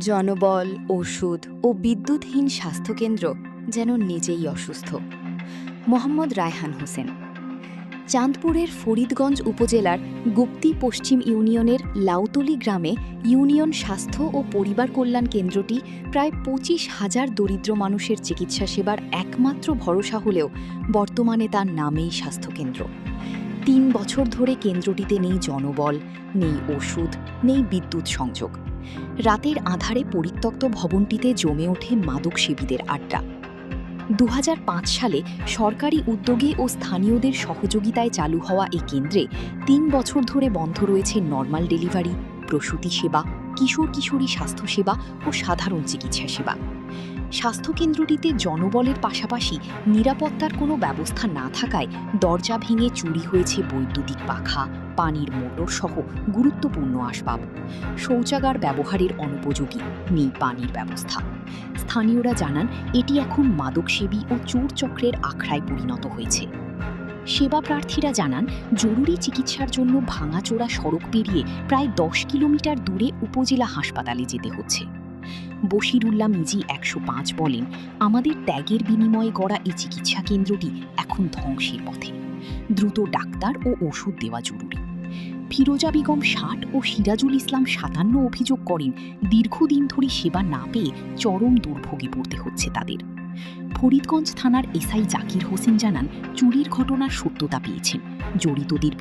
জনবল, ওষুধ ও বিদ্যুৎহীন স্বাস্থ্যকেন্দ্র যেন নিজেই অসুস্থ। মোহাম্মদ রায়হান হোসেন চাঁদপুরের ফরিদগঞ্জ উপজেলার গুপ্তি পশ্চিম ইউনিয়নের লাউতলি গ্রামে ইউনিয়ন স্বাস্থ্য ও পরিবার কল্যাণ কেন্দ্রটি প্রায় ২৫,০০০ দরিদ্র মানুষের চিকিৎসা সেবার একমাত্র ভরসা হলেও বর্তমানে তার নামেই স্বাস্থ্যকেন্দ্র। ৩ বছর ধরে কেন্দ্রটিতে নেই জনবল, নেই ওষুধ, নেই বিদ্যুৎ সংযোগ। রাতের আঁধারে পরিত্যক্ত ভবনটিতে জমে ওঠে মাদকসেবীদের আড্ডা। ২০০৫ সালে সরকারি উদ্যোগে ও স্থানীয়দের সহযোগিতায় চালু হওয়া এই কেন্দ্রে ৩ বছর ধরে বন্ধ রয়েছে নর্মাল ডেলিভারি, প্রসূতি সেবা, কিশোর কিশোরী স্বাস্থ্যসেবা ও সাধারণ চিকিৎসা সেবা। স্বাস্থ্যকেন্দ্রটিতে জনবলের পাশাপাশি নিরাপত্তার কোনো ব্যবস্থা না থাকায় দরজা ভেঙে চুরি হয়েছে বৈদ্যুতিক পাখা, পানির মোটর সহ গুরুত্বপূর্ণ আসবাব। শৌচাগার ব্যবহারের অনুপযোগী, নেই পানির ব্যবস্থা। স্থানীয়রা জানান এটি এখন মাদকসেবী ও চোর চক্রের আখড়ায় পরিণত হয়েছে। সেবা প্রার্থীরা জানান জরুরি চিকিৎসার জন্য ভাঙাচোরা সড়ক পেরিয়ে প্রায় ১০ কিলোমিটার দূরে উপজেলা হাসপাতালে যেতে হচ্ছে। বশিরুল্লাহ মিজি ১০৫ বলেন, আমাদের ত্যাগের বিনিময়ে গড়া এই চিকিৎসা কেন্দ্রটি এখন ধ্বংসের পথে। দ্রুত ডাক্তার ও ওষুধ দেওয়া জরুরি। ফিরোজা বেগম ৬০ ও সিরাজুল ইসলাম ৫৭ অভিযোগ করেন দীর্ঘদিন ধরে সেবা না পেয়ে চরম দুর্ভোগে পড়তে হচ্ছে তাদের। ফরিদগঞ্জ থানার এসআই জাকির হোসেন জানান চুরির ঘটনার সত্যতা পেয়েছেন, জড়িতদের